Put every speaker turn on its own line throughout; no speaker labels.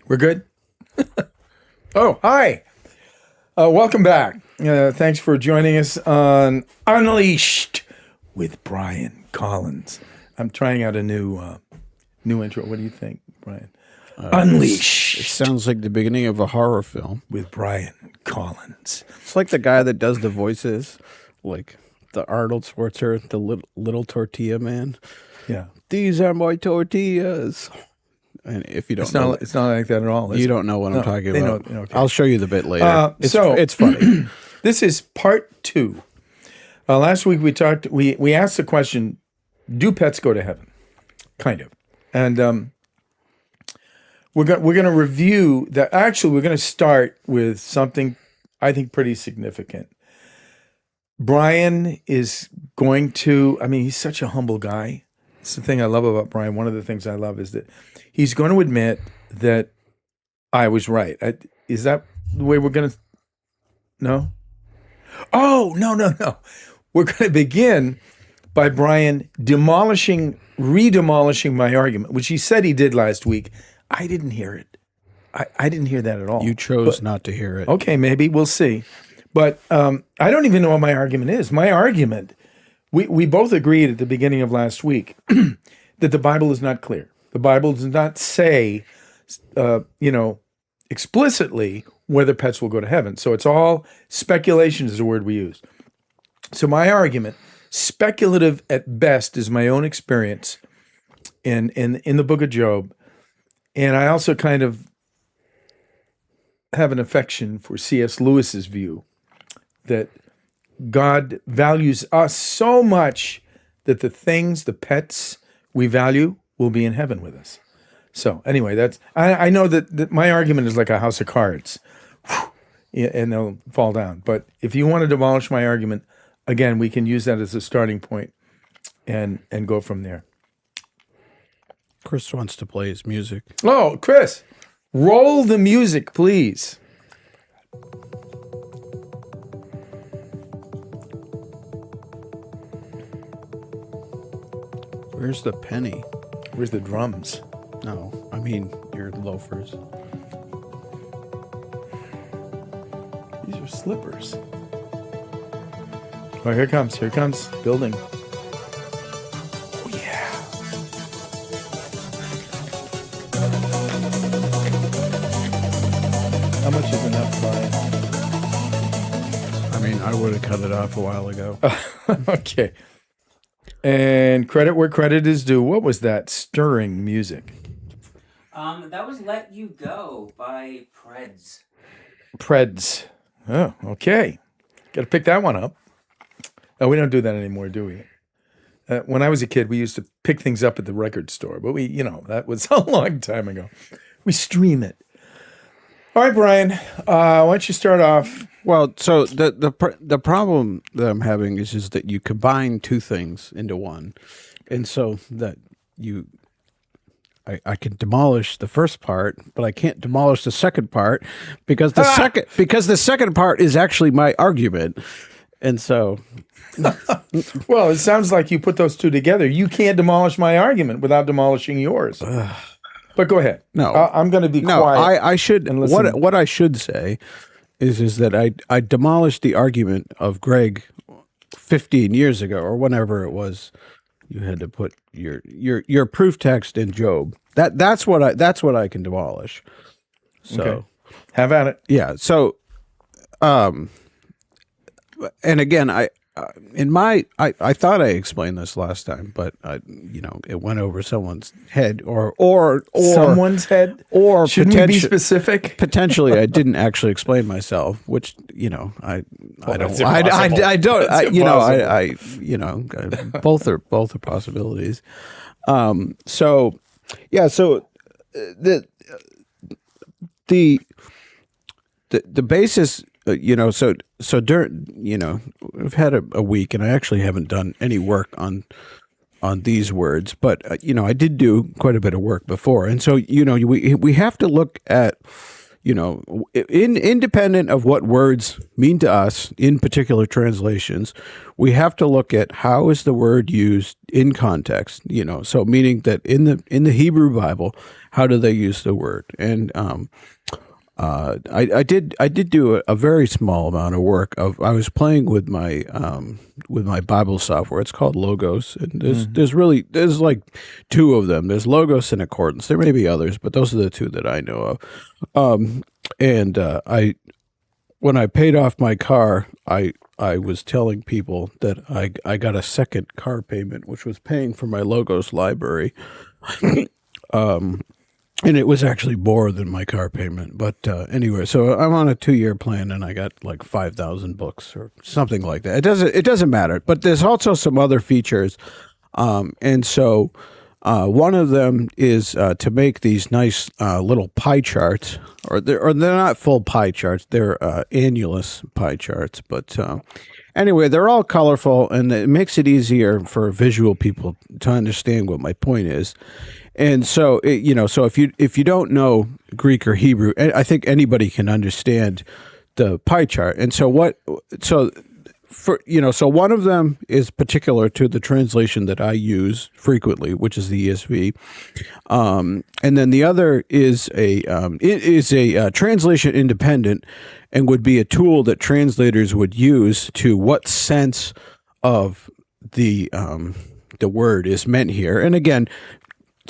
We're good? Oh, hi. Welcome back. Thanks for joining us on Unleashed with Brian Collins. I'm trying out a new intro. What do you think, Brian? Unleashed.
It sounds like the beginning of a horror film.
With Brian Collins.
It's like the guy that does the voices, like the Arnold Schwarzenegger, the little tortilla man.
Yeah.
These are my tortillas. And if you don't know,
it's not like that at all.
You don't know what I'm talking about.
Okay.
I'll show you the bit later. It's funny.
This is part 2. Last week we talked. We asked the question: do pets go to heaven? Kind of, and we're going to review that. Actually, we're going to start with something I think pretty significant. Brian is going to. I mean, he's such a humble guy. It's the thing I love about Brian. One of the things I love is that he's going to admit that I was right. Is that the way we're going to? No? Oh, no. We're going to begin by Brian redemolishing my argument, which he said he did last week. I didn't hear it. I didn't hear that at all.
You chose not to hear it.
Okay, maybe. We'll see. But I don't even know what my argument is. My argument, we both agreed at the beginning of last week that the Bible is not clear. The Bible does not say, explicitly whether pets will go to heaven. So it's all speculation is the word we use. So my argument, speculative at best, is my own experience in the book of Job. And I also kind of have an affection for C.S. Lewis's view that God values us so much that the pets we value will be in heaven with us. So anyway, I know that my argument is like a house of cards, and they'll fall down. But if you want to demolish my argument, again, we can use that as a starting point and go from there.
Chris wants to play his music.
Oh, Chris, roll the music, please.
Where's the penny?
Where's the drums?
No, I mean your loafers.
These are slippers. Oh, here it comes. Building. Oh, yeah. How much is enough, Brian?
I mean, I would have cut it off a while ago.
Okay. And credit where credit is due. What was that stirring music?
That was Let You Go by Preds.
Preds. Oh, okay. Got to pick that one up. Oh, we don't do that anymore, do we? When I was a kid, we used to pick things up at the record store, but that was a long time ago. We stream it. All right, Brian, why don't you start off?
Well, so the problem that I'm having is just that you combine two things into one, and so that I can demolish the first part, but I can't demolish the second part because the second part is actually my argument, and so.
Well, it sounds like you put those two together. You can't demolish my argument without demolishing yours. But go ahead.
No,
I'm going to be quiet.
I should. And listen. What I should say is that I demolished the argument of Greg 15 years ago or whenever it was. You had to put your proof text in Job. That's what I can demolish. So
okay. Have at it.
Yeah. So, and again, I thought I explained this last time, but it went over someone's head or
someone's head,
or
shouldn't we be specific?
Potentially, I didn't actually explain myself, which both are possibilities. So the basis. So during, we've had a week, and I actually haven't done any work on these words, but I did do quite a bit of work before, and so we have to look at independent of what words mean to us in particular translations, we have to look at how is the word used in context. So meaning that in the Hebrew Bible, how do they use the word? And I did do a very small amount of work. I was playing with my Bible software. It's called Logos, and there's like two of them. There's Logos and Accordance. There may be others, but those are the two that I know of. When I paid off my car, I was telling people that I got a second car payment, which was paying for my Logos library. And it was actually more than my car payment. But anyway, so I'm on a 2-year plan, and I got like 5,000 books or something like that. It doesn't matter. But there's also some other features. And so one of them is to make these nice little pie charts, or they're not full pie charts. They're annulus pie charts. But anyway, they're all colorful, and it makes it easier for visual people to understand what my point is. And so, so if you don't know Greek or Hebrew, I think anybody can understand the pie chart. And so so one of them is particular to the translation that I use frequently, which is the ESV. And then the other is a translation independent, and would be a tool that translators would use to what sense of the word is meant here. And again,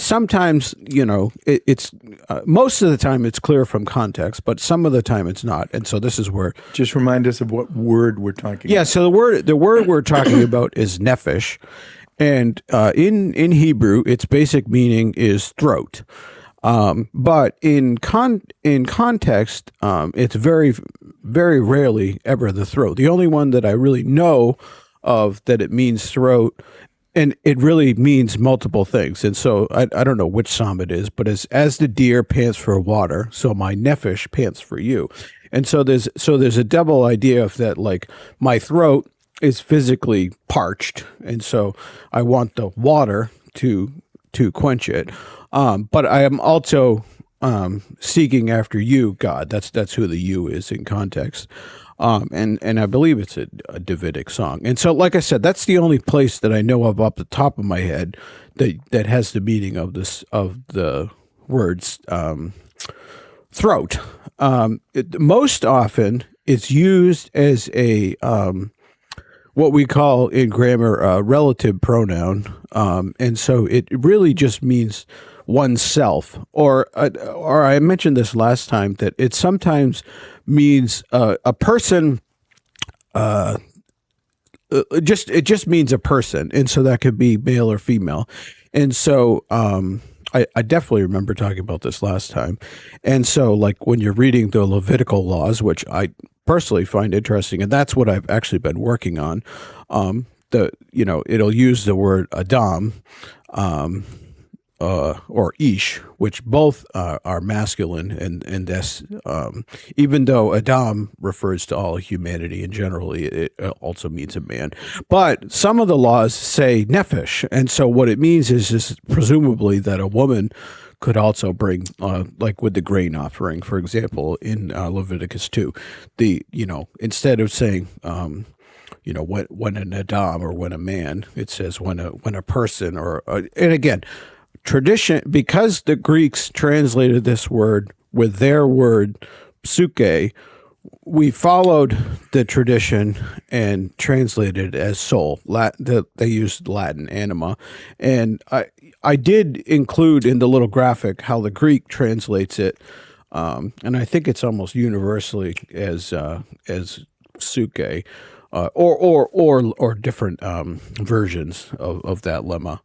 sometimes, it's most of the time it's clear from context, but some of the time it's not. And so this is where...
Just remind us of what word we're talking about.
Yeah, so the word we're talking about is nephesh. And in Hebrew, its basic meaning is throat. But in context, it's very, very rarely ever the throat. The only one that I really know of that it means throat, and it really means multiple things. And so I don't know which psalm it is, but as the deer pants for water, so my nephesh pants for you. And so there's a double idea of that, like my throat is physically parched, and so I want the water to quench it. But I am also seeking after you, God. That's who the you is in context. And I believe it's a Davidic song. And so, like I said, that's the only place that I know of off the top of my head that has the meaning of the words throat. Most often, it's used as a what we call in grammar a relative pronoun, and so it really just means oneself. Or I mentioned this last time that it sometimes means a person. It just means a person, and so that could be male or female. And so I definitely remember talking about this last time. And so, like when you're reading the Levitical laws, which I personally find interesting, and that's what I've actually been working on. It'll use the word Adam, or Ish, which both are masculine, and this, even though Adam refers to all humanity, and generally it also means a man. But some of the laws say nephesh, and so what it means is just presumably that a woman could also bring, like with the grain offering, for example, in Leviticus 2, instead of saying, when an Adam or when a man, it says when a person, and again, tradition, because the Greeks translated this word with their word psuche, we followed the tradition and translated it as soul. They used Latin anima, and I did include in the little graphic how the Greek translates it, and I think it's almost universally as psuche, or different versions of that lemma.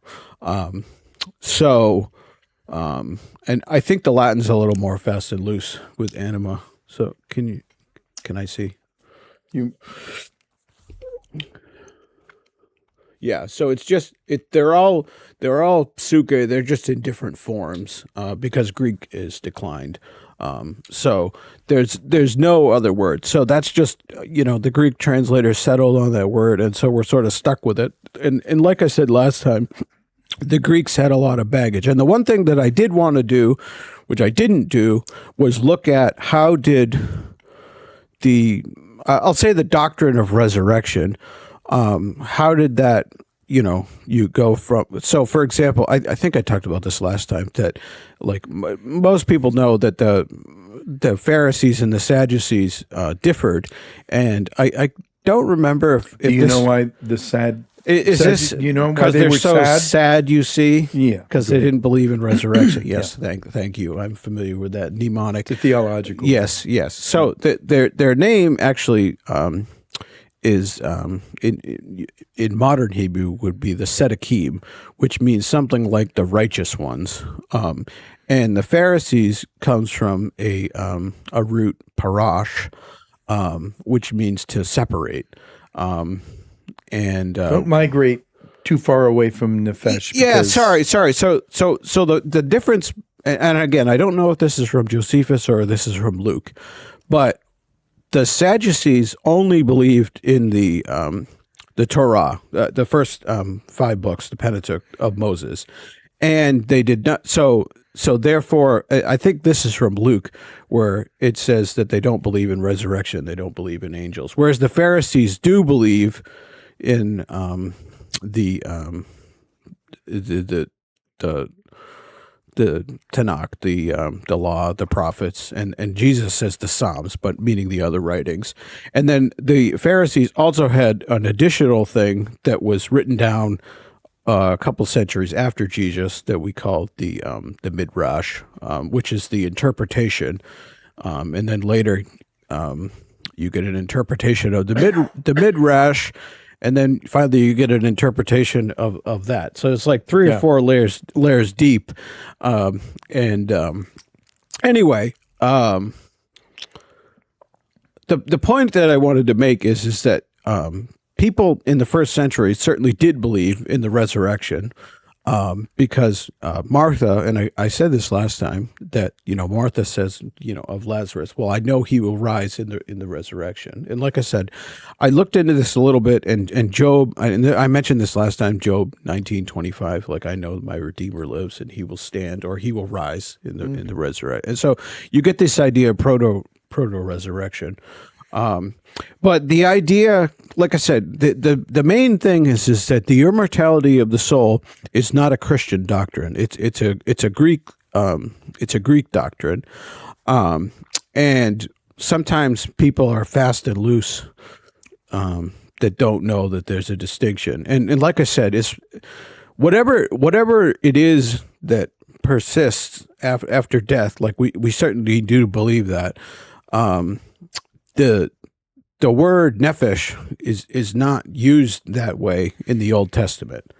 And I think the Latin's a little more fast and loose with anima. So can I see you? Yeah. So it's just they're all psuche. They're just in different forms because Greek is declined. So there's no other word. So that's just, the Greek translators settled on that word. And so we're sort of stuck with it. And like I said last time, the Greeks had a lot of baggage. And the one thing that I did want to do, which I didn't do, was look at how did I'll say the doctrine of resurrection, how did that, you go from, so for example, I think I talked about this last time, that like most people know that the Pharisees and the Sadducees differed. And I don't remember if
Do you know why the sad
is this,
you know, why
because
they
they're
were
so
sad?
sad, you see?
Yeah,
Because they didn't believe in resurrection. Yes, thank you. I'm familiar with that mnemonic.
The theological.
Yes. So their name actually is in modern Hebrew would be the Tzedakим, which means something like the righteous ones. And the Pharisees comes from a root parash, which means to separate.
Don't migrate too far away from Nefesh.
Yeah,
because-
sorry. So the difference, and again, I don't know if this is from Josephus or this is from Luke, but the Sadducees only believed in the Torah, the first 5 books, the Pentateuch of Moses, and they did not. So therefore, I think this is from Luke, where it says that they don't believe in resurrection, they don't believe in angels, whereas the Pharisees do believe in the Tanakh, the law, the prophets, and Jesus says the Psalms, but meaning the other writings. And then the Pharisees also had an additional thing that was written down a couple centuries after Jesus that we call the Midrash, which is the interpretation, and then later you get an interpretation of the Midrash. And then finally, you get an interpretation of that. So it's like 3 or 4 layers deep. Anyway, the point that I wanted to make is that people in the first century certainly did believe in the resurrection, because Martha, and I said this last time, that Martha says of Lazarus, well, I know he will rise in the resurrection. And like I said, I looked into this a little bit, and Job, and I mentioned this last time, Job 19:25, like, I know my Redeemer lives and he will stand, or he will rise in the resurrection. And so you get this idea of proto resurrection. But the idea, like I said, the main thing is that the immortality of the soul is not a Christian doctrine. It's a Greek doctrine, and sometimes people are fast and loose that don't know that there's a distinction. And like I said, it's whatever it is that persists after death. Like we certainly do believe that. The word nephesh is not used that way in the Old Testament.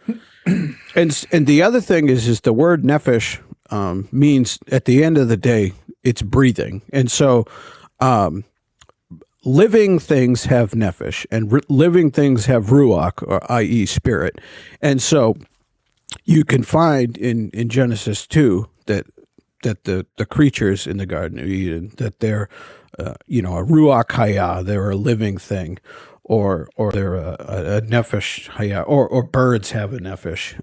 And the other thing is the word nephesh means, at the end of the day, it's breathing. And so living things have nephesh, and living things have ruach, or i.e. spirit. And so you can find in Genesis 2 that the creatures in the Garden of Eden, that they're a ruach haya, they're a living thing, or they're a nefesh haya, or birds have a nefesh,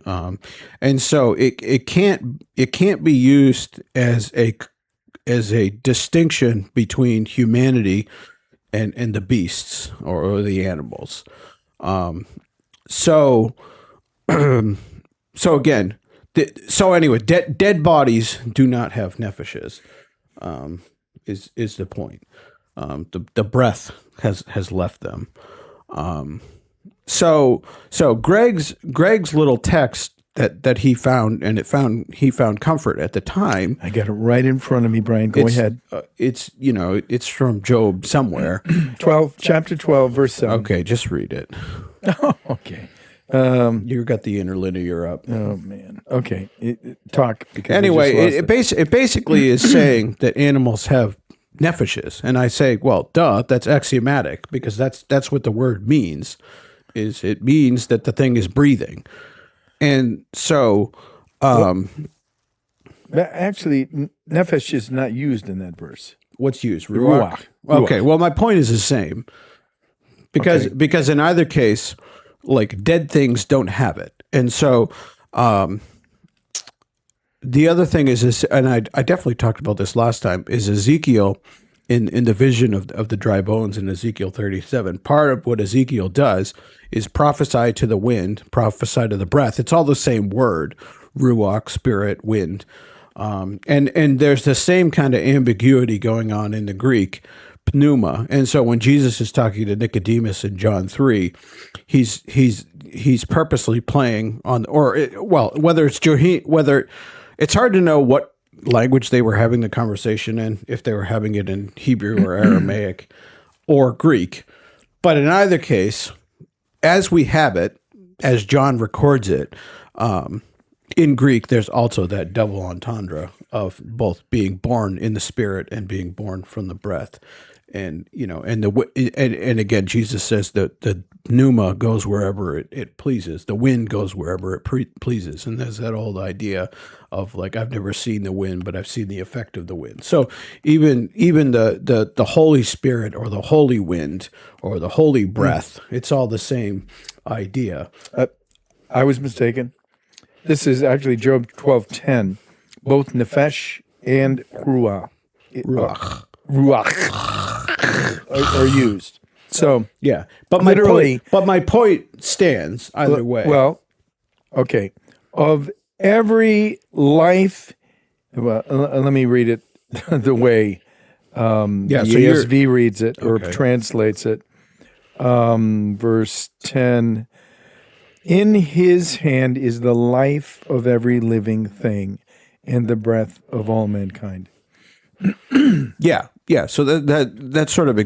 and so it can't be used as a distinction between humanity and the beasts or the animals. So again. So anyway, dead bodies do not have nefeshes, is the point. The breath has left them. So Greg's little text that he found, and he found comfort at the time.
I got it right in front of me, Brian. Go ahead.
It's from Job somewhere.
Chapter 12, verse 7.
Okay, just read it.
Oh, okay.
You got the interlinear up.
Oh man. Okay. Talk. Because
anyway, it basically is saying that animals have nefeshes, and I say, well, duh, that's axiomatic, because that's what the word means. It means that the thing is breathing, and so
actually, nefesh is not used in that verse.
what's used?
Ruach.
Okay. Well, my point is the same, because in either case, like, dead things don't have it, and so The other thing is, and I definitely talked about this last time, is Ezekiel in the vision of the dry bones in Ezekiel 37. Part of what Ezekiel does is prophesy to the wind, prophesy to the breath. It's all the same word, ruach, spirit, wind. And there's the same kind of ambiguity going on in the Greek, pneuma. And so when Jesus is talking to Nicodemus in John 3, he's purposely playing on, whether it's hard to know what language they were having the conversation in, if they were having it in Hebrew or Aramaic or Greek. But in either case, as we have it, as John records it, in Greek, there's also that double entendre of both being born in the spirit and being born from the breath. And, and again, Jesus says that the pneuma goes wherever it pleases. The wind goes wherever it pleases. And there's that old idea of like, I've never seen the wind, but I've seen the effect of the wind. So even the Holy Spirit or the Holy Wind or the Holy Breath, it's all the same idea.
I was mistaken. This is actually Job 12:10. Both nefesh and ruach are used. So
yeah, but
literally,
my point stands either way.
Well, okay. Of every life, let me read it the way the ESV reads it or translates it. Verse 10. In his hand is the life of every living thing and the breath of all mankind.
Yeah. So that's sort of,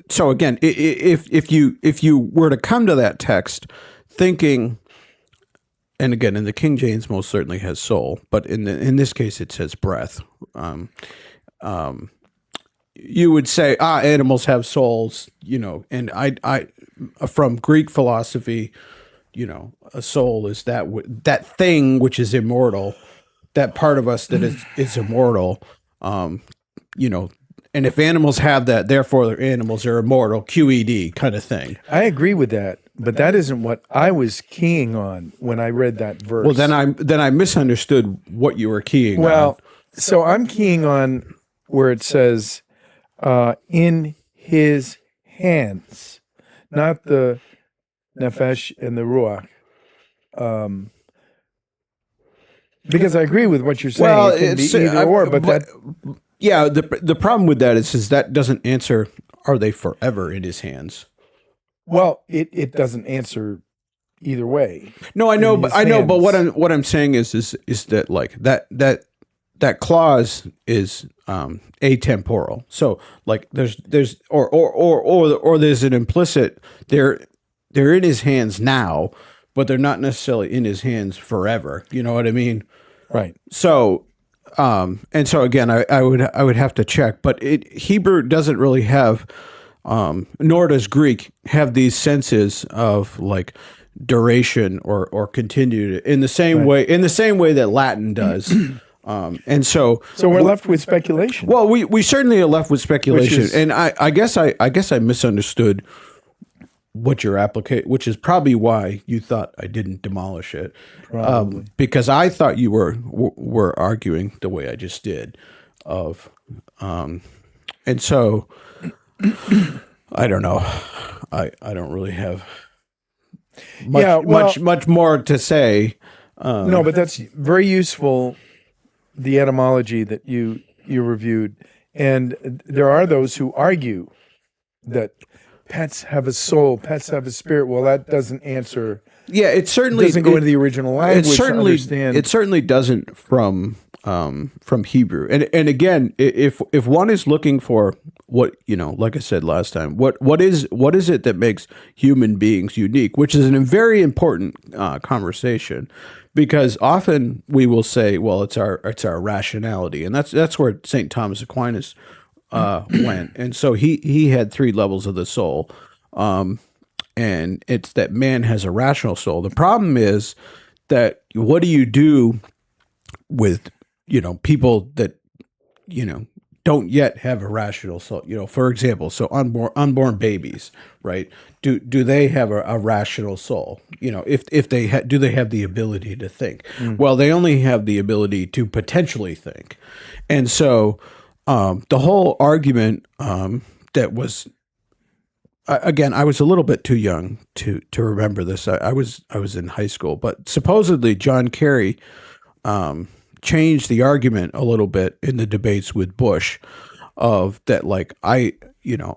so again, if you were to come to that text thinking, and again, in the King James most certainly has soul, but in this case it says breath. You would say, animals have souls, and I from Greek philosophy, a soul is that thing which is immortal, that part of us that is immortal, and if animals have that, therefore animals are immortal, QED kind of thing.
I agree with that, but that isn't what I was keying on when I read that verse.
Well, then I misunderstood what you were keying on.
Well, so I'm keying on where it says, in his hands, not the nefesh and the ruach. Because I agree with what you're saying.
Well,
it can be either or, but
yeah, the problem with that is that doesn't answer, are they forever in his hands?
Well, it doesn't answer either way.
No, I know, but what I'm saying is that like that clause is atemporal. So like there's there's an implicit they're in his hands now, but they're not necessarily in his hands forever. You know what I mean?
Right.
So and so again, I would have to check, but Hebrew doesn't really have, nor does Greek have these senses of like duration or continued in the same way that Latin does. And so
we're left with speculation.
Well, we certainly are left with speculation, and I guess I misunderstood what your application, which is probably why you thought I didn't demolish it, because I thought you were arguing the way I just did, and so I don't know, I don't really have much more to say.
No, but that's very useful. The etymology that you reviewed, and there are those who argue that pets have a soul, pets have a spirit. Well, that doesn't answer.
Yeah, it certainly
doesn't go into the original language.
It certainly doesn't from Hebrew. And again, if one is looking for what, like I said last time, what is it that makes human beings unique, which is a very important conversation, because often we will say, well, it's our rationality, and that's where St. Thomas Aquinas went. And so he had 3 levels of the soul. And it's that man has a rational soul. The problem is that what do you do with, people that, don't yet have a rational soul. For example, so unborn babies, right? Do they have a rational soul? If they do they have the ability to think? Well, they only have the ability to potentially think, and so the whole argument that was. Again, I was a little bit too young to remember this. I was in high school, but supposedly John Kerry changed the argument a little bit in the debates with Bush, of that. Like I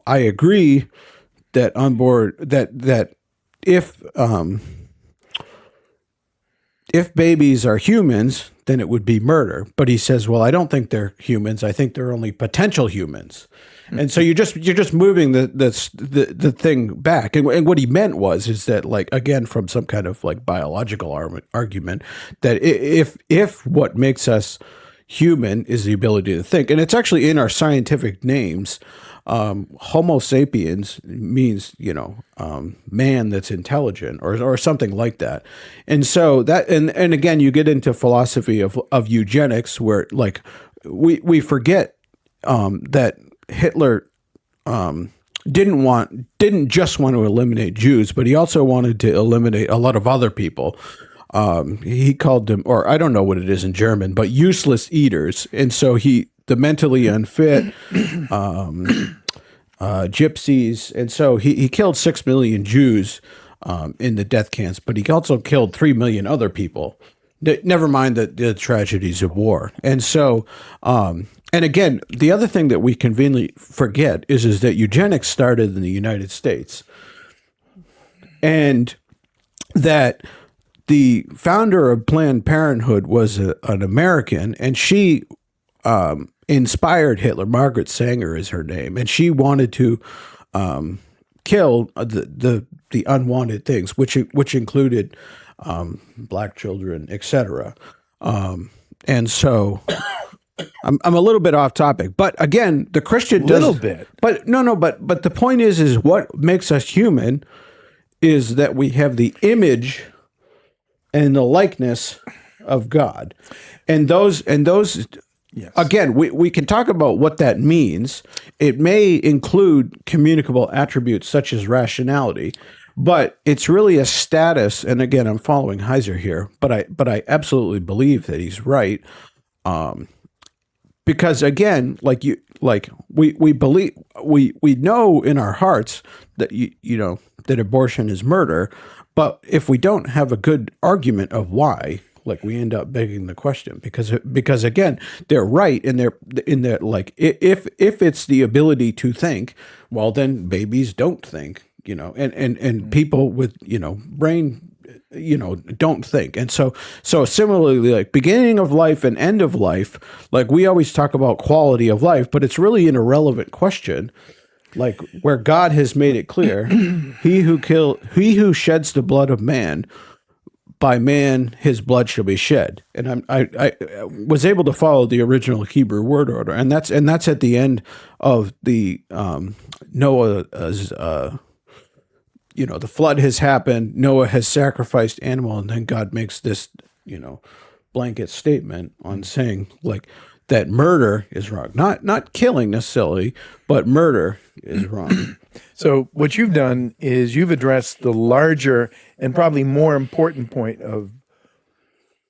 agree that on board that if babies are humans, then it would be murder. But he says, well, I don't think they're humans. I think they're only potential humans. And so you're just moving the thing back. And what he meant is that, like, again, from some kind of like biological argument, that if what makes us human is the ability to think, and it's actually in our scientific names. Homo sapiens means, man that's intelligent or something like that. And so that, and again, you get into philosophy of eugenics, where like we forget that Hitler didn't just want to eliminate Jews, but he also wanted to eliminate a lot of other people. He called them, or I don't know what it is in German, but useless eaters. And so the mentally unfit, gypsies. And so he killed 6 million Jews in the death camps, but he also killed 3 million other people. Never mind the tragedies of war. And so, and again, the other thing that we conveniently forget is that eugenics started in the United States, and that the founder of Planned Parenthood was an American, and she inspired Hitler. Margaret Sanger is her name, and she wanted to kill the unwanted things, which included black children, etc. And so I'm a little bit off topic, but again, the Christian
bit.
But no, but the point is what makes us human is that we have the image and the likeness of God, and those. Yes. Again, we can talk about what that means. It may include communicable attributes such as rationality, but it's really a status. And again, I'm following Heiser here, but I absolutely believe that he's right. Because again, we believe, we know in our hearts that that abortion is murder, but if we don't have a good argument of why, like, we end up begging the question, because again, they're right in their like, if it's the ability to think, well, then babies don't think, and people with brain don't think. And so similarly, like, beginning of life and end of life, like, we always talk about quality of life, but it's really an irrelevant question. Like, where God has made it clear, he who sheds the blood of man, by man his blood shall be shed. And I was able to follow the original Hebrew word order, and that's at the end of the Noah's. The flood has happened. Noah has sacrificed animal, and then God makes this blanket statement on saying, like, that murder is wrong. Not killing necessarily, but murder is wrong.
So what you've done is you've addressed the larger and probably more important point of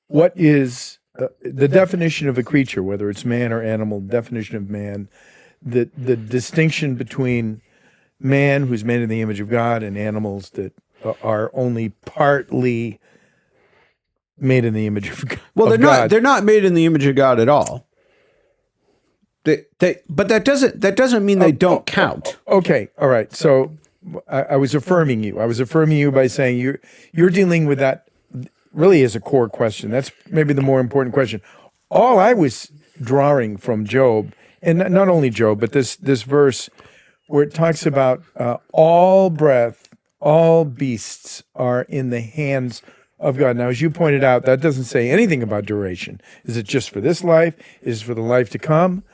what is the definition of a creature, whether it's man or animal, definition of man, the distinction between man, who's made in the image of God, and animals that are only partly made in the image of God.
Well, they're not made in the image of God at all. But that doesn't mean they don't count.
Okay, all right. So I was affirming you. I was affirming you by saying you're dealing with that really as a core question. That's maybe the more important question. All I was drawing from Job, and not only Job, but this verse where it talks about all breath, all beasts are in the hands of God. Now, as you pointed out, that doesn't say anything about duration. Is it just for this life? Is it for the life to come?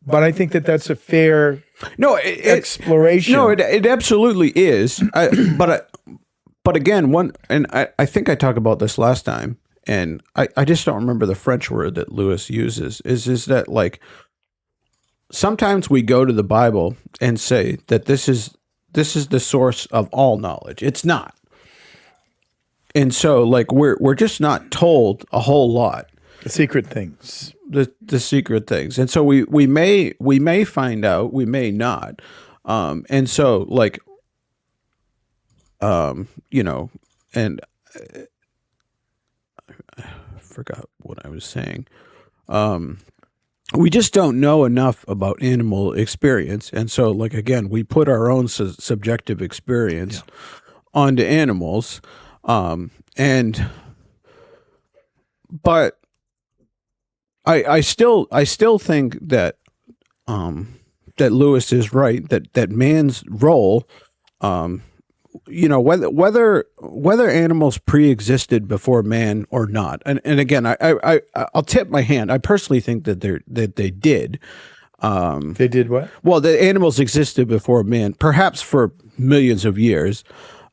But I think that's a fair exploration.
No, it absolutely is. But again, I think I talked about this last time, and I just don't remember the French word that Lewis uses. Is that, like, sometimes we go to the Bible and say that this is the source of all knowledge. It's not. And so like we're just not told a whole lot.
The secret things.
The secret things. And so we may find out, we may not. And so like you know, and I forgot what I was saying. We just don't know enough about animal experience. And so, like, again, we put our own subjective experience onto animals. But I still think that, that Lewis is right, that man's role, you know, whether animals pre-existed before man or not, and again, I'll tip my hand. I personally think that they did.
They did what?
Well, the animals existed before man, perhaps for millions of years.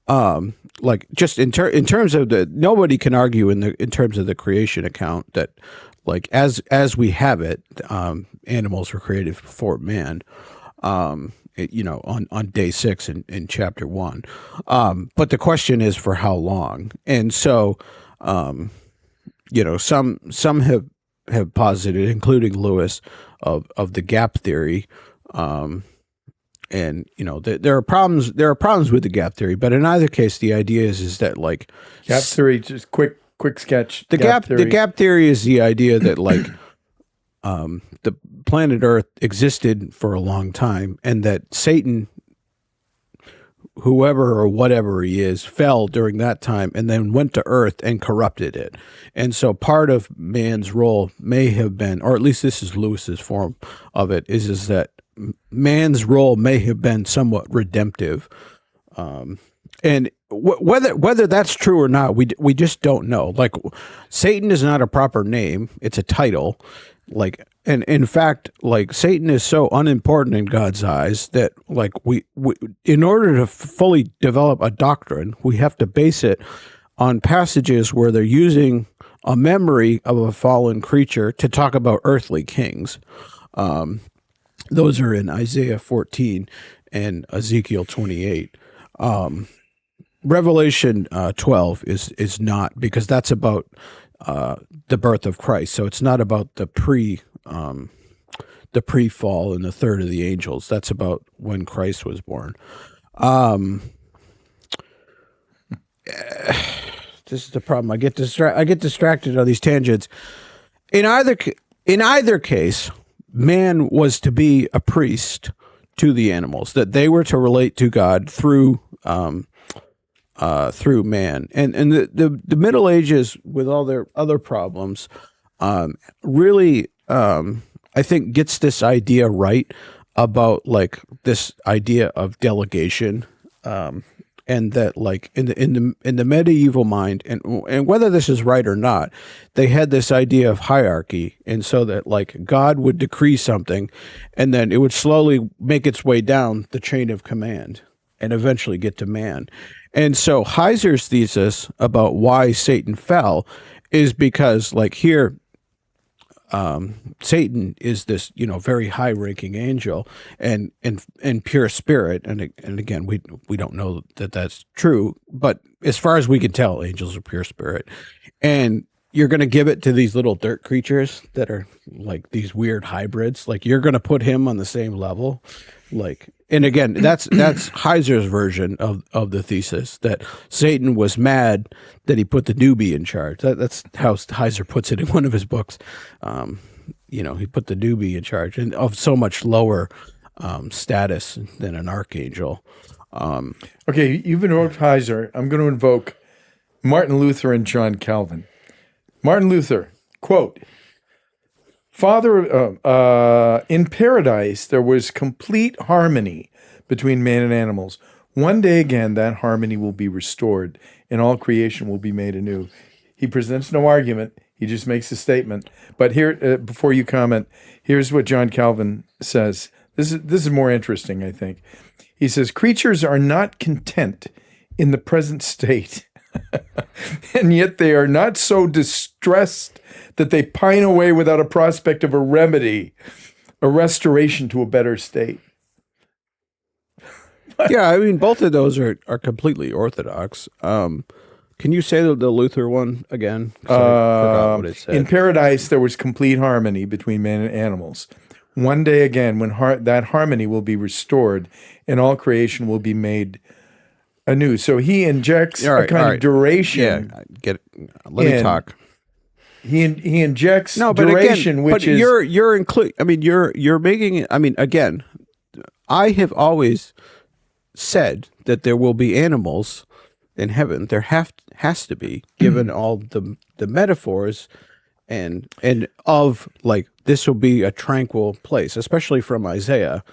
Like just in terms of nobody can argue in terms of the creation account that, like as we have it, animals were created before man. You know, on day 6 in chapter 1. But the question is for how long? And so, you know, some have posited, including Lewis, of the gap theory. And, you know, there are problems with the gap theory, but in either case, the idea is that like
gap theory, just quick sketch.
The gap theory is the idea that like, the planet Earth existed for a long time, and that Satan, whoever or whatever he is, fell during that time and then went to Earth and corrupted it. And so part of man's role may have been, or at least this is Lewis's form of it, is that man's role may have been somewhat redemptive. And whether that's true or not, we just don't know. Like, Satan is not a proper name; it's a title. Like, and in fact, like, Satan is so unimportant in God's eyes that, like, we in order to fully develop a doctrine, we have to base it on passages where they're using a memory of a fallen creature to talk about earthly kings. Those are in Isaiah 14 and Ezekiel 28. Revelation 12 is not, because that's about the birth of Christ. So it's not about the pre-fall and the third of the angels. That's about when Christ was born. This is the problem. I get distracted on these tangents. In either case, man was to be a priest to the animals, that they were to relate to God through man. And the Middle Ages, with all their other problems, really, I think, gets this idea right about, like, this idea of delegation, and that, like, in the medieval mind, and whether this is right or not, they had this idea of hierarchy, and so that, like, God would decree something, and then it would slowly make its way down the chain of command and eventually get to man. And so Heiser's thesis about why Satan fell is because, like, here, Satan is this, you know, very high-ranking angel and pure spirit, and again, we don't know that that's true, but as far as we can tell, angels are pure spirit, and you're going to give it to these little dirt creatures that are like these weird hybrids. Like, you're going to put him on the same level, like. And again, that's Heiser's version of the thesis, that Satan was mad that he put the newbie in charge. That's how Heiser puts it in one of his books. You know, he put the newbie in charge, and of so much lower status than an archangel.
Okay, you've invoked Heiser. I'm going to invoke Martin Luther and John Calvin. Martin Luther, quote, Father, in paradise, there was complete harmony between man and animals. One day again, that harmony will be restored, and all creation will be made anew. He presents no argument. He just makes a statement. But here, before you comment, here's what John Calvin says. This is more interesting, I think. He says, creatures are not content in the present state, and yet they are not so distressed that they pine away without a prospect of a remedy. a restoration to a better state.
Yeah, I mean, both of those are completely orthodox. Can you say the Luther one again? 'Cause I forgot what it said.
In paradise, there was complete harmony between man and animals. One day again, when that harmony will be restored and all creation will be made anew. So he injects
All
a
right,
kind
all
of
right.
duration.
Yeah, get it. Let me
in.
talk.
He injects
No, but
duration,
again,
which
but
is
you're including. I mean, you're making it. I mean, again, I have always said that there will be animals in heaven. There has to be, given all the metaphors and of like this will be a tranquil place, especially from Isaiah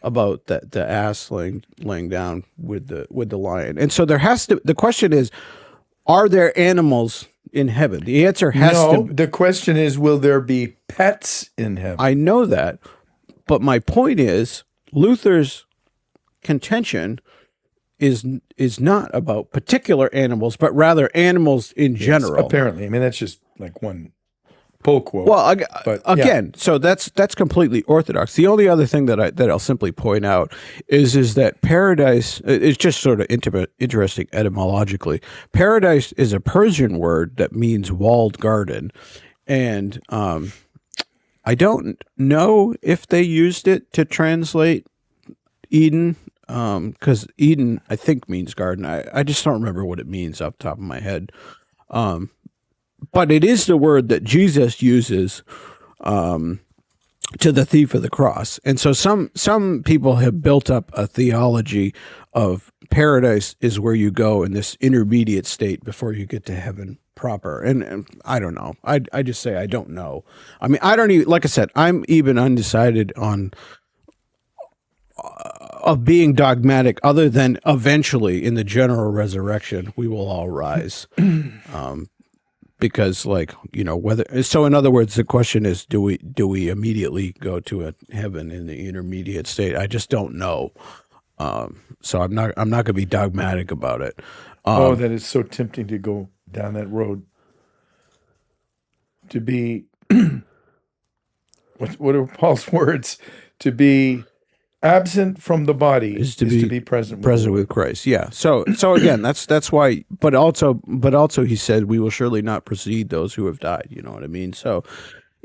about the ass laying down with the lion. And so there has to. The question is, are there animals in heaven? The answer has
no.
to.
The question is, will there be pets in heaven?
I know that, but my point is Luther's contention is not about particular animals, but rather animals in general.
Apparently, I mean that's just like one pull quote.
Well,
but
again, so that's completely orthodox. The only other thing that I'll simply point out is that paradise is just sort of interesting etymologically. Paradise is a Persian word that means walled garden, and I don't know if they used it to translate Eden, because Eden I think means garden. I just don't remember what it means off the top of my head. But it is the word that Jesus uses to the thief of the cross. And so some people have built up a theology of paradise is where you go in this intermediate state before you get to heaven proper. And I don't know. I just say I don't know. I mean, I don't even, like I said, I'm even undecided on of being dogmatic other than eventually in the general resurrection we will all rise. Because like, you know, whether, so in other words, the question is, do we immediately go to a heaven in the intermediate state? I just don't know. So I'm not going to be dogmatic about it.
That is so tempting to go down that road. To be, what are Paul's words? To be absent from the body is to be present
with Christ. Yeah. So again, that's why. But also, he said, we will surely not precede those who have died. You know what I mean? So,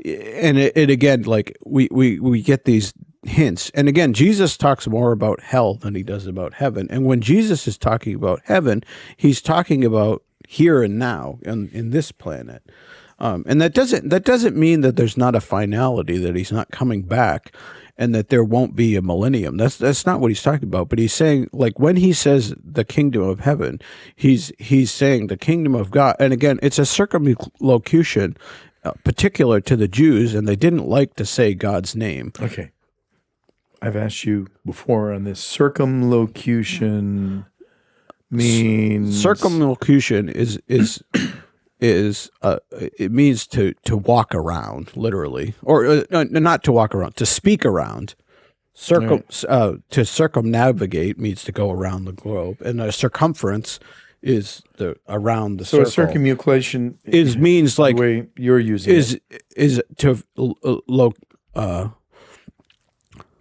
and it again, like we get these hints. And again, Jesus talks more about hell than he does about heaven. And when Jesus is talking about heaven, he's talking about here and now in this planet. And that doesn't mean that there's not a finality, that he's not coming back, and that there won't be a millennium. That's not what he's talking about. But he's saying, like, when he says the kingdom of heaven, he's saying the kingdom of God. And again, it's a circumlocution particular to the Jews, and they didn't like to say God's name.
Okay. I've asked you before on this. Circumlocution means...
Circumlocution is it means to walk around, literally, or not to walk around, to speak around. To circumnavigate means to go around the globe, and a circumference is around the circle.
So a circumlocution
means like
the way you're using
is to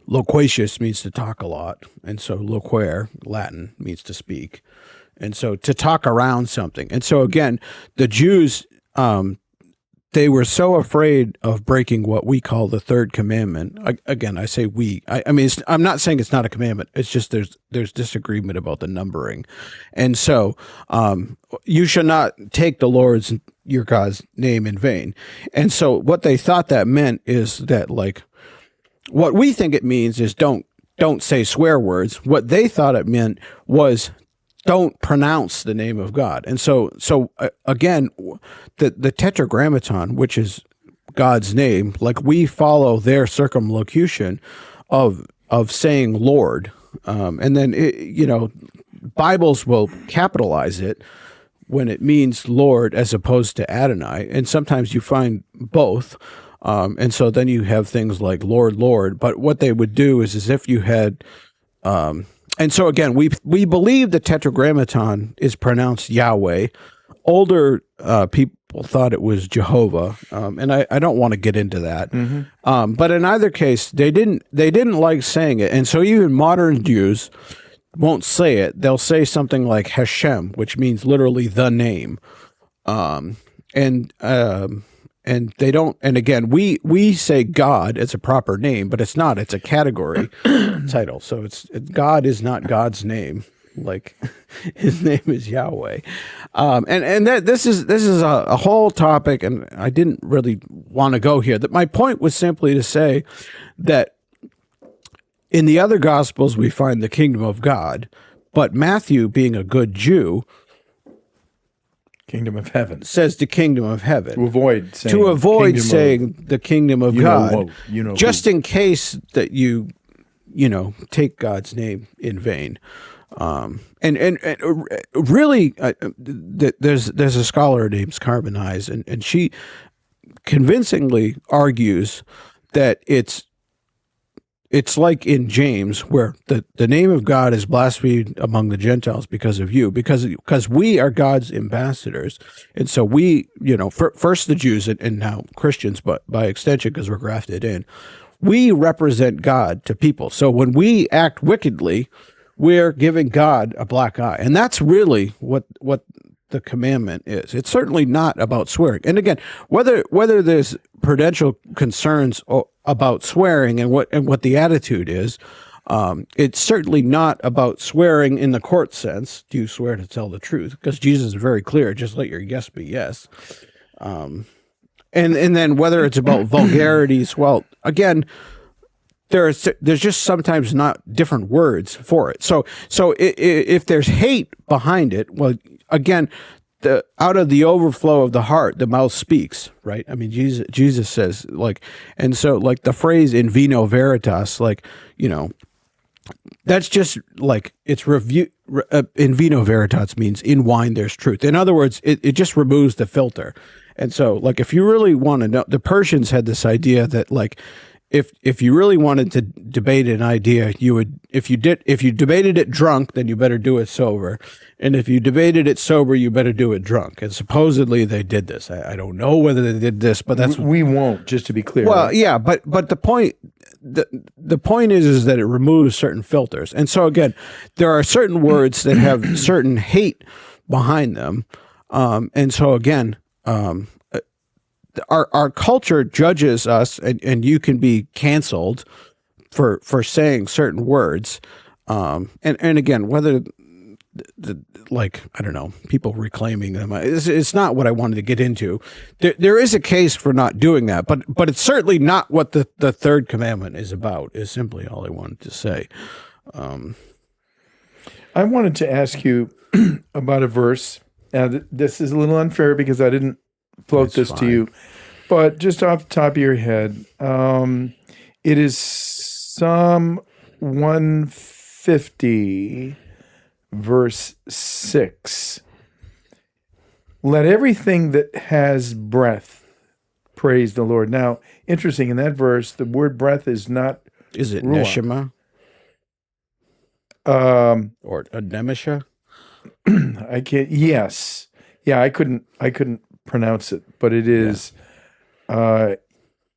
loquacious means to talk a lot, and so loquere, Latin, means to speak. And so to talk around something. And so again, the Jews, they were so afraid of breaking what we call the third commandment. Again, I say we. I mean, I'm not saying it's not a commandment. It's just there's disagreement about the numbering. And so you should not take the Lord's, your God's name in vain. And so what they thought that meant is that, like, what we think it means is don't say swear words. What they thought it meant was don't pronounce the name of God. And so again, the tetragrammaton, which is God's name, like we follow their circumlocution of saying Lord. And then, Bibles will capitalize it when it means Lord as opposed to Adonai. And sometimes you find both. And so then you have things like Lord, Lord. But what they would do is as if you had... And so again, we believe the tetragrammaton is pronounced Yahweh. Older people thought it was Jehovah, and I don't want to get into that. But in either case, they didn't like saying it, and so even modern Jews won't say it. They'll say something like Hashem, which means literally the name, and they don't. And again, we say God as a proper name, but it's not. It's a category title. So God is not God's name. Like his name is Yahweh, and that this is a whole topic, and I didn't really want to go here. That my point was simply to say that in the other Gospels we find the kingdom of God, but Matthew, being a good Jew,
Kingdom of heaven
says the kingdom of heaven
to avoid
saying the kingdom of God, just
who.
in case that you take God's name in vain. And really, there's a scholar named Carbon Eyes, and she convincingly argues that it's like in James, where the name of God is blasphemed among the Gentiles because of you, because we are God's ambassadors, and so we, first the Jews and now Christians, but by extension because we're grafted in, we represent God to people. So when we act wickedly, we're giving God a black eye. And that's really what the commandment is. It's certainly not about swearing. And again, whether there's prudential concerns about swearing and what the attitude is, it's certainly not about swearing in the court sense. Do you swear to tell the truth? Because Jesus is very clear, just let your yes be yes. And then whether it's about vulgarities, well, again, there's just sometimes not different words for it. So if there's hate behind it, well, again, out of the overflow of the heart, the mouth speaks, right? I mean, Jesus says, and so the phrase "in vino veritas," that's just it's review. In vino veritas means in wine there's truth. In other words, it just removes the filter. And so, if you really want to know, the Persians had this idea that if you really wanted to debate an idea, you would, if you debated it drunk, then you better do it sober. And if you debated it sober, you better do it drunk. And supposedly they did this. I don't know whether they did this, but that's...
We won't, just to be clear.
Well, right? Yeah, but the point is that it removes certain filters. And so again, there are certain words that have certain hate behind them. And so again, our culture judges us, and you can be canceled for saying certain words. And again, whether I don't know, people reclaiming them, it's not what I wanted to get into. There is a case for not doing that, but it's certainly not what the third commandment is about, is simply all I wanted to say.
I wanted to ask you about a verse. Now, this is a little unfair because I didn't float this to you, but just off the top of your head, it is Psalm 150, verse 6. Let everything that has breath praise the Lord. Now, interesting, in that verse, the word breath is not...
Is it
ruach.
neshama? Or a nemisha?
I can't... Yes. Yeah, I couldn't pronounce it, but it is...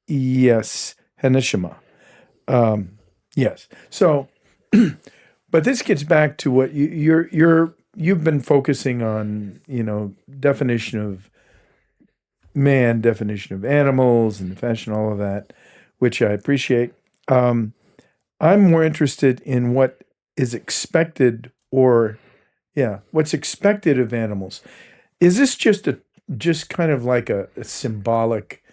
yes, Hanishima. Yes. So, but this gets back to what you've been focusing on, definition of man, definition of animals, and fashion, all of that, which I appreciate. I'm more interested in what is expected, what's expected of animals. Is this just kind of like a symbolic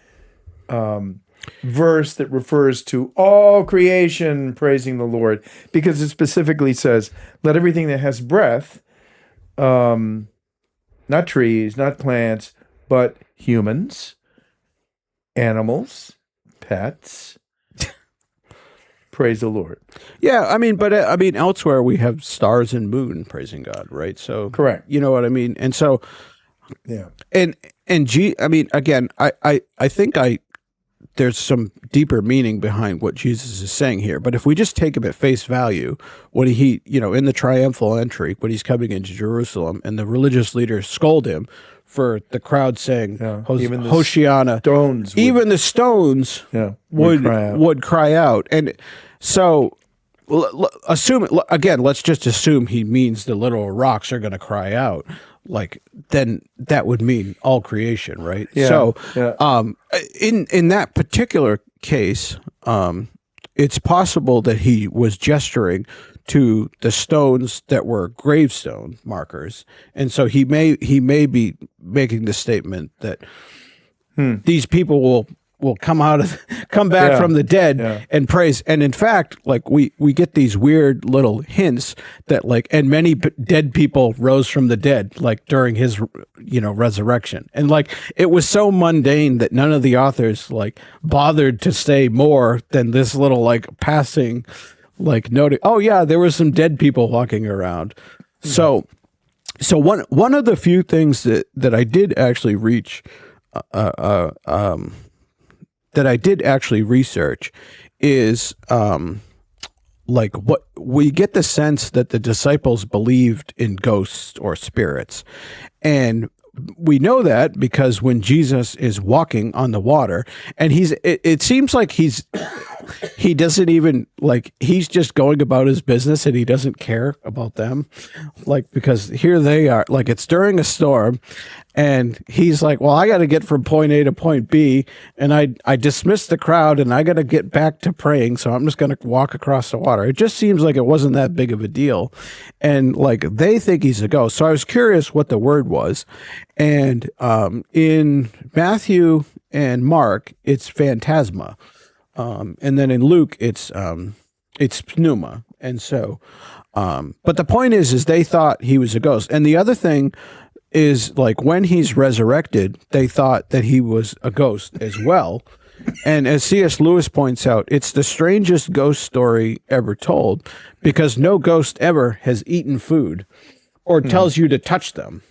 verse that refers to all creation praising the Lord? Because it specifically says, let everything that has breath, not trees, not plants, but humans, animals, pets, praise the Lord.
Yeah, but elsewhere we have stars and moon praising God, right? So
correct.
You know what I mean? And so,
yeah.
And again, I think there's some deeper meaning behind what Jesus is saying here. But if we just take him at face value, when in the triumphal entry, when he's coming into Jerusalem and the religious leaders scold him for the crowd saying
Even the
Hoshiana.
stones would-
Even the stones would cry out. And so assume again, let's just assume he means the literal rocks are going to cry out. Like, then that would mean all creation, right?
Yeah,
So
yeah.
in that particular case, it's possible that he was gesturing to the stones that were gravestone markers, and so he may be making the statement that these people will come back
Yeah,
from the dead
yeah.
and praise. And in fact, like we get these weird little hints that like, and many dead people rose from the dead, like during his, resurrection. And like, it was so mundane that none of the authors like bothered to say more than this little like passing, like noting, oh yeah, there were some dead people walking around. So one of the few things that I did actually that I did actually research is like what we get the sense that the disciples believed in ghosts or spirits. And we know that because when Jesus is walking on the water and it seems like he doesn't even like, he's just going about his business and he doesn't care about them. Like, because here they are, like it's during a storm and he's like, well, I got to get from point A to point B and I dismissed the crowd and I got to get back to praying. So I'm just going to walk across the water. It just seems like it wasn't that big of a deal. And like, they think he's a ghost. So I was curious what the word was. And in Matthew and Mark, it's phantasma. And then in Luke, it's pneuma. And so, but the point is they thought he was a ghost. And the other thing is like when he's resurrected, they thought that he was a ghost as well. And as C.S. Lewis points out, it's the strangest ghost story ever told because no ghost ever has eaten food or tells you to touch them.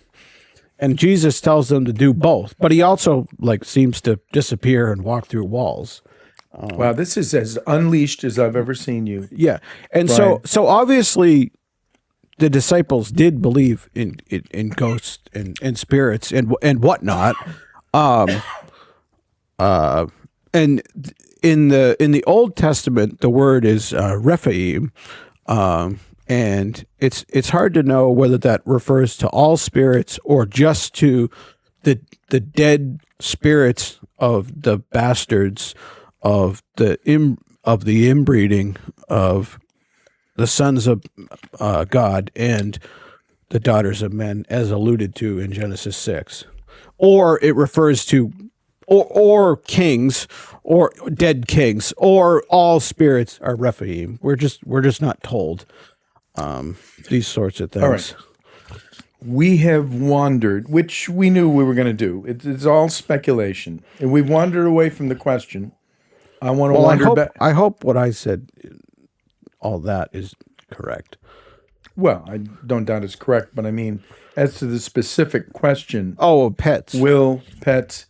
And Jesus tells them to do both, but he also like seems to disappear and walk through walls.
Wow, this is as unleashed as I've ever seen you.
Yeah. And
Brian.
so obviously the disciples did believe in ghosts and spirits and whatnot. And in the Old Testament, the word is Rephaim. And it's hard to know whether that refers to all spirits or just to the dead spirits of the bastards of the inbreeding of the sons of God and the daughters of men, as alluded to in Genesis 6, or it refers to or kings or dead kings or all spirits are Rephaim. We're just not told these sorts of things.
All right. We have wandered, which we knew we were going to do. It's all speculation, and we've wandered away from the question. I want to wander back.
I hope what I said, all that is correct.
Well, I don't doubt it's correct, but I mean, as to the specific question,
Pets.
will pets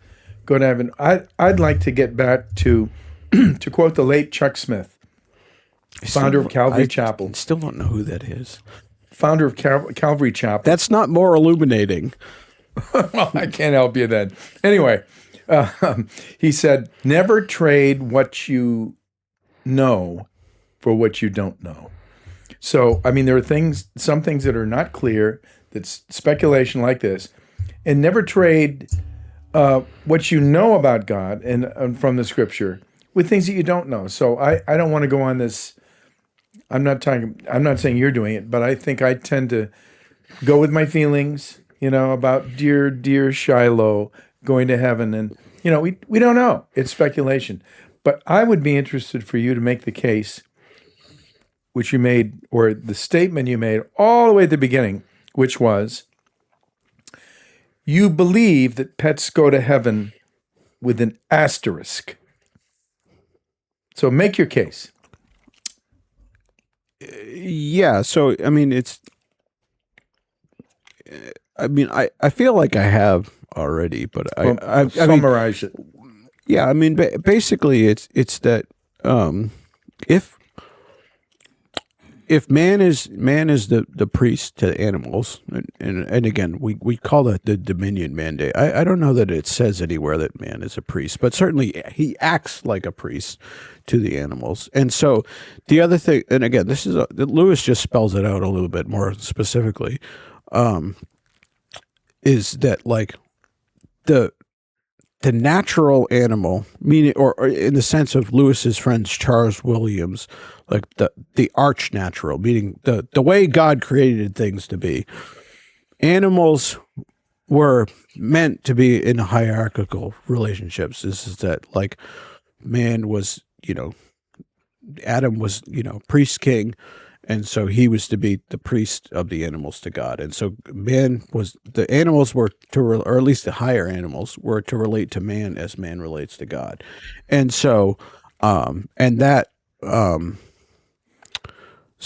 go to heaven? I'd like to get back to, to quote the late Chuck Smith, founder of Calvary Chapel.
I still don't know who that is.
Founder of Calvary Chapel.
That's not more illuminating.
Well, I can't help you then. Anyway, he said, never trade what you know for what you don't know. So, I mean, there are some things that are not clear, that's speculation like this, and never trade what you know about God and from the Scripture with things that you don't know. So I don't want to go on this. I'm not saying you're doing it, but I think I tend to go with my feelings, about dear Shiloh going to heaven. And, we don't know. It's speculation. But I would be interested for you to make the case, which you made, or the statement you made all the way at the beginning, which was, you believe that pets go to heaven with an asterisk. So make your case.
Yeah. So, I mean, I feel like I have already, but I
summarize it.
Yeah. I mean, basically it's that, if man is the priest to animals, and again we call that the dominion mandate. I don't know that it says anywhere that man is a priest, but certainly he acts like a priest to the animals. And so the other thing, and again, this is Lewis just spells it out a little bit more specifically, is that like the natural animal, meaning, or in the sense of Lewis's friend Charles Williams, like the arch natural, meaning the way God created things to be. Animals were meant to be in hierarchical relationships. This is that like man was, Adam was, priest king. And so he was to be the priest of the animals to God. And so the animals were or at least the higher animals were to relate to man as man relates to God. And so,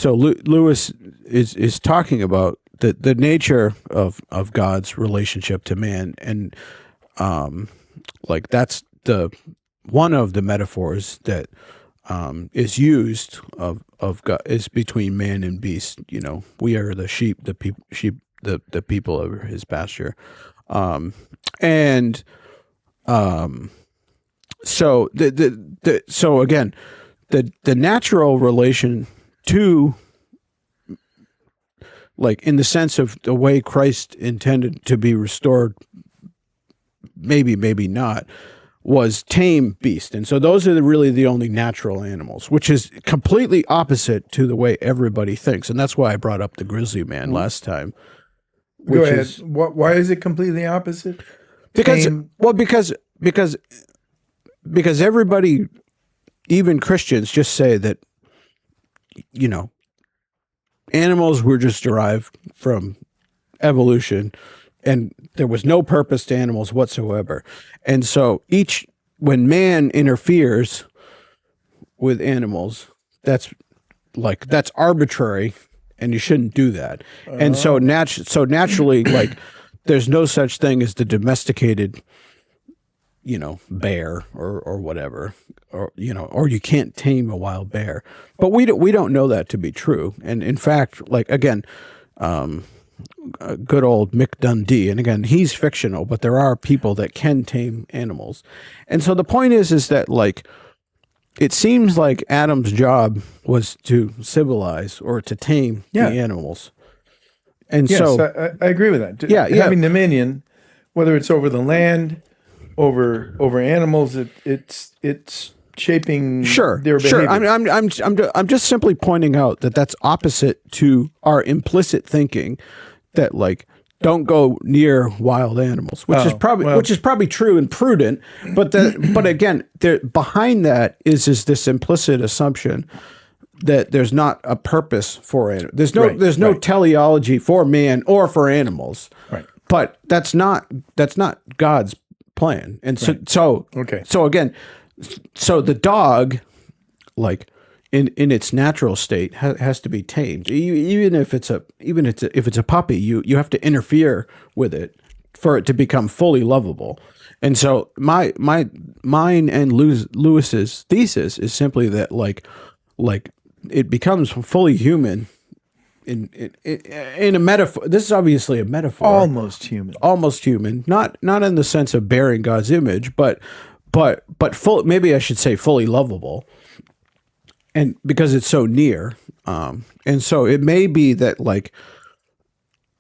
Lewis is talking about the nature of God's relationship to man. And, like that's one of the metaphors that, is used of God, is between man and beast. We are the sheep, the people of his pasture, and so so again, the natural relation to, like in the sense of the way Christ intended to be restored, maybe not, was tame beast. And so those are really the only natural animals, which is completely opposite to the way everybody thinks. And that's why I brought up the grizzly man last time.
Go ahead. Why is it completely opposite?
Because
Tame-
because everybody, even Christians, just say that, animals were just derived from evolution, and there was no purpose to animals whatsoever. And so when man interferes with animals, that's arbitrary, and you shouldn't do that. And so naturally, like there's no such thing as the domesticated, bear or whatever, or you can't tame a wild bear. But we don't know that to be true. And in fact, like again, good old Mick Dundee, and again, he's fictional, but there are people that can tame animals. And so the point is that like it seems like Adam's job was to civilize or to tame the animals. And
yes,
so
I agree with that.
Yeah.
Having dominion, whether it's over the land, over animals, it's shaping their behavior.
I'm just simply pointing out that that's opposite to our implicit thinking that like don't go near wild animals, which is probably true and prudent, but again, behind that is this implicit assumption that there's not a purpose for it. There's no teleology for man or for animals.
Right.
But that's not God's plan. And so again, so the dog, like in its natural state, has to be tamed. Even if it's a puppy, you have to interfere with it for it to become fully lovable. And so mine and Lewis's thesis is simply that like it becomes fully human in a metaphor. This is obviously a metaphor.
Almost human.
Not in the sense of bearing God's image, but full, maybe I should say fully lovable. And because it's so near, and so it may be that like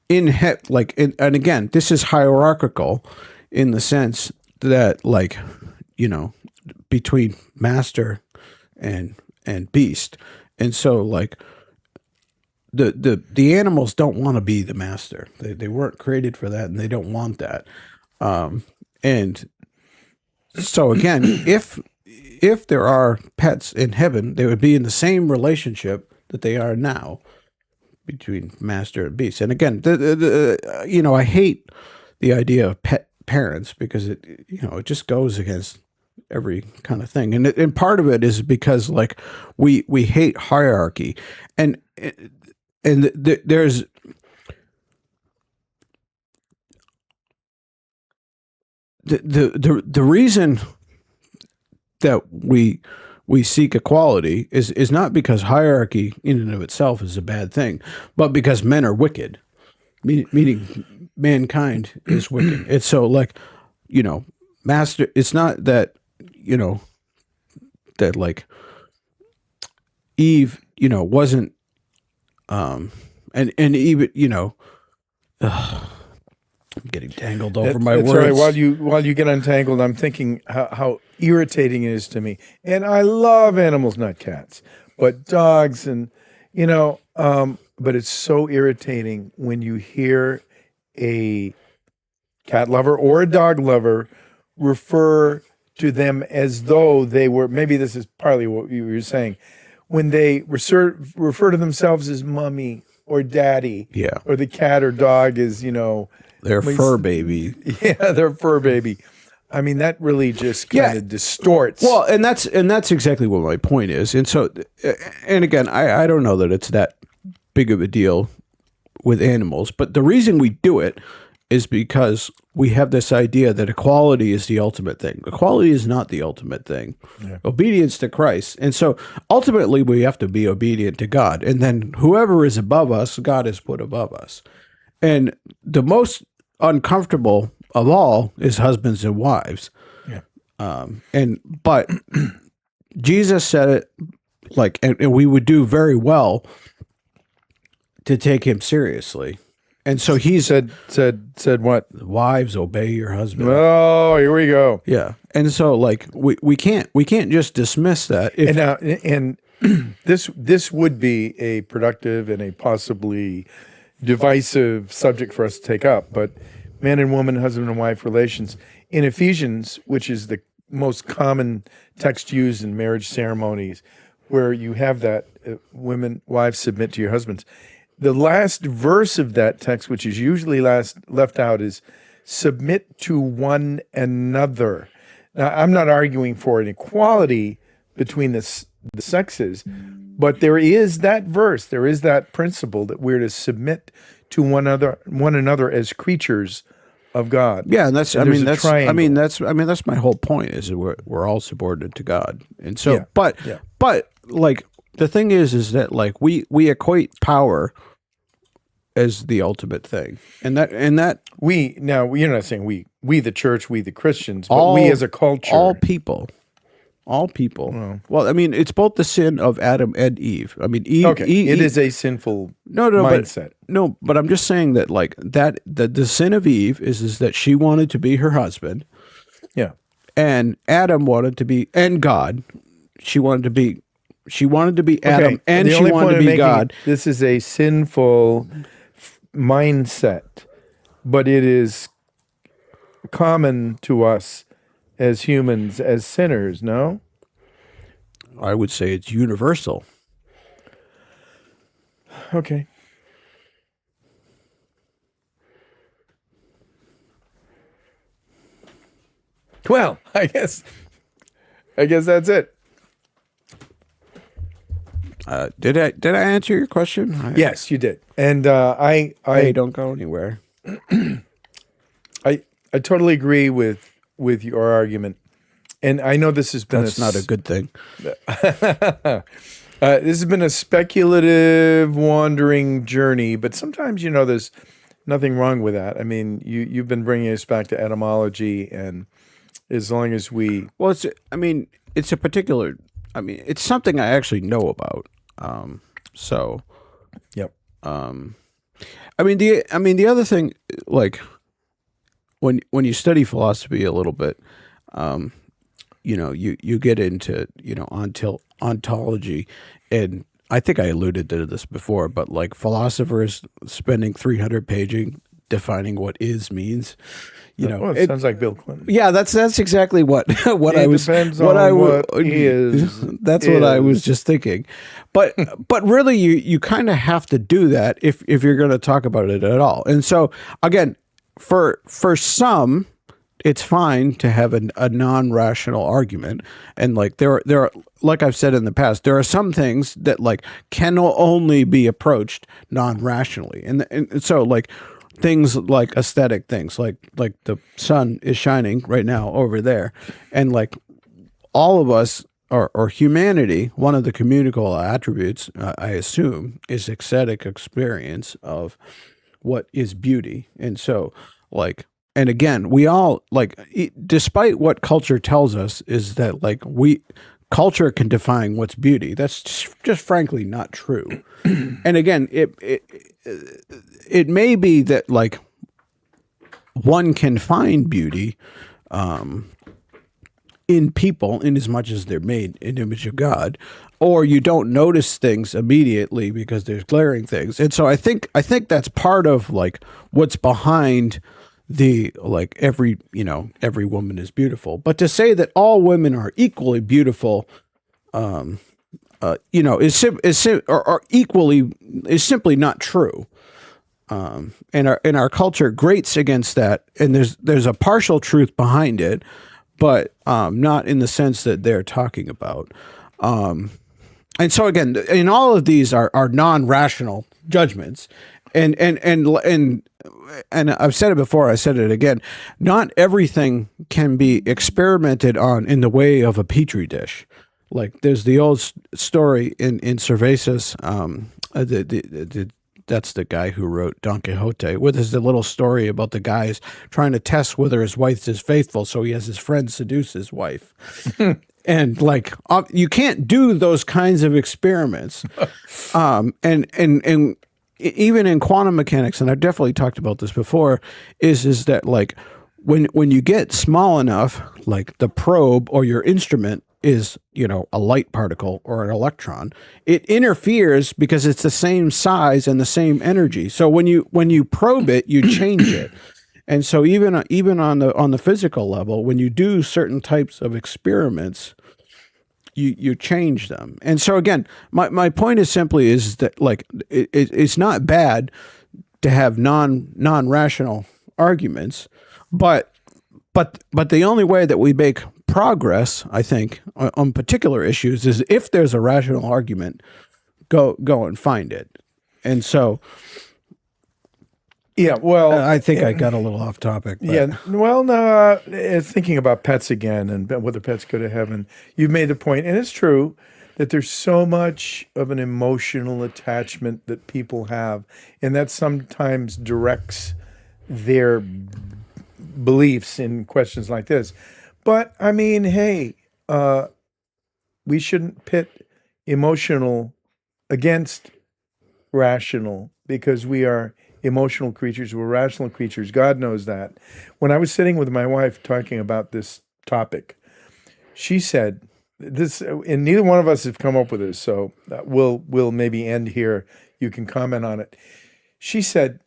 and again, this is hierarchical in the sense that like between master and beast, and so like the animals don't want to be the master. They weren't created for that, and they don't want that. And so again, if there are pets in heaven, they would be in the same relationship that they are now between master and beast. And again, I hate the idea of pet parents because it just goes against every kind of thing. And part of it is because like we hate hierarchy, and there's the reason that we we seek equality is not because hierarchy in and of itself is a bad thing, but because men are wicked, meaning mankind is wicked. It's so like, master, it's not that, that like Eve, wasn't, and even, I'm getting tangled over my
That's
words.
all right. While you get untangled, I'm thinking how irritating it is to me. And I love animals, not cats, but dogs, and but it's so irritating when you hear a cat lover or a dog lover refer to them as though they were. Maybe this is partly what you were saying, when they refer to themselves as mommy or daddy,
Yeah.
or the cat or dog is
Their fur baby.
Yeah, their fur baby. I mean, that really just kind of distorts.
Well, and that's exactly what my point is. And so, and again, I don't know that it's that big of a deal with animals, but the reason we do it is because we have this idea that equality is the ultimate thing. Equality is not the ultimate thing. Yeah. Obedience to Christ. And so ultimately we have to be obedient to God. And then whoever is above us, God has put above us. And the most uncomfortable of all is husbands and wives.
Yeah.
But Jesus said it like, and we would do very well to take him seriously. And so he
said what?
Wives, obey your husband.
Oh, here we go.
Yeah. And so like we can't just dismiss that.
And this would be a productive and a possibly divisive subject for us to take up, but man and woman, husband and wife relations in Ephesians, which is the most common text used in marriage ceremonies, where you have that wives submit to your husbands. The last verse of that text, which is usually left out, is submit to one another. Now, I'm not arguing for an equality between the sexes, but there is that verse, there is that principle that we're to submit to one another as creatures of God.
Yeah, and that's that's my whole point is that we're all subordinate to God. And so but like the thing is that like we equate power as the ultimate thing. And that
we, now you're not saying we the church, we the Christians, but we as a culture.
All people. Well, I mean, it's both the sin of Adam and Eve. I mean, Eve
is a sinful mindset.
But I'm just saying that like that the sin of Eve is that she wanted to be her husband.
Yeah.
And Adam wanted to be, and God, she wanted to be Adam, and she wanted to be God.
This is a sinful mindset, but it is common to us as humans, as sinners, no?
I would say it's universal.
Okay. Well, I guess that's it.
Did I answer your question?
Yes, you did. And I
don't go anywhere.
I totally agree with your argument, and I know this has been
not a good thing.
This has been a speculative, wandering journey, but sometimes there's nothing wrong with that. I mean, you've been bringing us back to etymology, and as long as we
it's something I actually know about.
Yep.
The other thing, like when you study philosophy a little bit, you get into ontology, and I think I alluded to this before, but like philosophers spending 300 paging defining what is means.
It sounds like Bill Clinton.
Yeah, that's exactly what I was.
Depends on what is.
That's what I was just thinking, but really, you kind of have to do that if you're going to talk about it at all. And so again, for some, it's fine to have a non-rational argument, and like there are, like I've said in the past, there are some things that like can only be approached non-rationally, and so like. Things like aesthetic things, like the sun is shining right now over there, and like all of us or humanity, one of the communicable attributes, I assume, is ecstatic experience of what is beauty. And so, like, and again, we all despite what culture tells us is that culture can define what's beauty. That's just frankly not true. And again, it may be that like one can find beauty in people in as much as they're made in the image of God, or you don't notice things immediately because there's glaring things. And so I think that's part of like what's behind the like every woman is beautiful. But to say that all women are equally beautiful, is simply not true. And our culture grates against that, and there's a partial truth behind it, but not in the sense that they're talking about. And so again, and all of these are non-rational judgments, and I've said it before, I said it again. Not everything can be experimented on in the way of a petri dish. Like there's the old story in Cervantes, that's the guy who wrote Don Quixote, where there's the little story about the guys trying to test whether his wife is faithful, so he has his friend seduce his wife. And like you can't do those kinds of experiments. And even in quantum mechanics, and I've definitely talked about this before, is that like when you get small enough, like the probe or your instrument is, a light particle or an electron, it interferes because it's the same size and the same energy. So when you probe it, you change it. And so even on the physical level, when you do certain types of experiments, you change them. And so again, my point is simply is that like it's not bad to have non-rational arguments, but the only way that we make progress, I think, on particular issues is if there's a rational argument, go and find it. And so,
yeah, well,
I think I got a little off topic. But.
Yeah, well, no, thinking about pets again and whether pets go to heaven, you've made the point, and it's true that there's so much of an emotional attachment that people have, and that sometimes directs their beliefs in questions like this. But I mean, hey, we shouldn't pit emotional against rational because we are emotional creatures. We're rational creatures. God knows that. When I was sitting with my wife talking about this topic, she said this, and neither one of us have come up with this, so we'll maybe end here. You can comment on it. She said,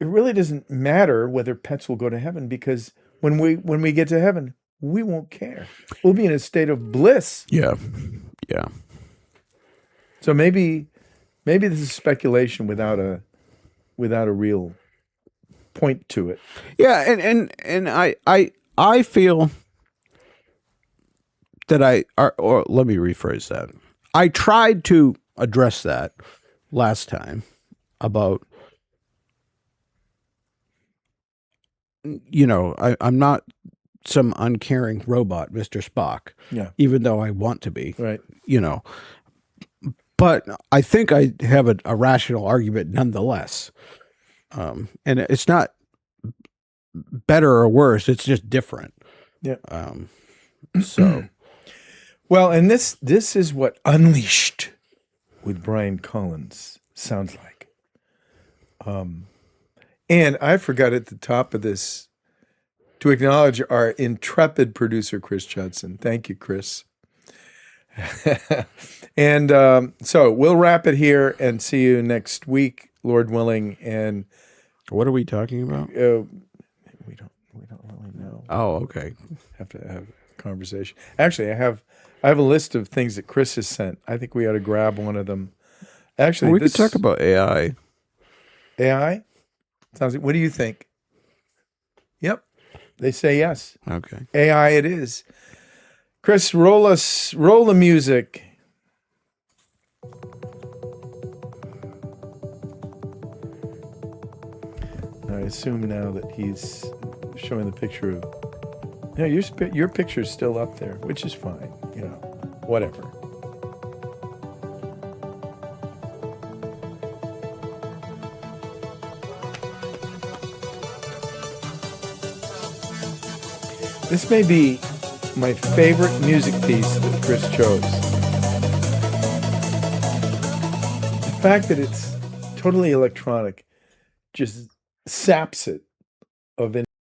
it really doesn't matter whether pets will go to heaven because when we get to heaven, we won't care. We'll be in a state of bliss.
Yeah.
So maybe this is speculation without a real point to it.
Yeah, and I feel that or let me rephrase that. I tried to address that last time about I'm not some uncaring robot, Mr. Spock.
Yeah.
Even though I want to be.
Right.
But I think I have a rational argument nonetheless. And it's not better or worse, it's just different.
Yeah.
So
well, and this is what Unleashed with Brian Collins sounds like. And I forgot at the top of this to acknowledge our intrepid producer, Chris Judson. Thank you, Chris. And so we'll wrap it here and see you next week, Lord willing. And
what are we talking about?
we don't really know.
Oh, okay.
Have to have a conversation. Actually, I have a list of things that Chris has sent. I think we ought to grab one of them. Actually,
we could talk about AI.
AI? Sounds like, what do you think? Yep. They say yes.
Okay.
AI it is. Chris, roll the music. I assume now that he's showing the picture of Yeah, your picture's still up there, which is fine. You know, whatever. This may be my favorite music piece that Chris chose. The fact that it's totally electronic just saps it of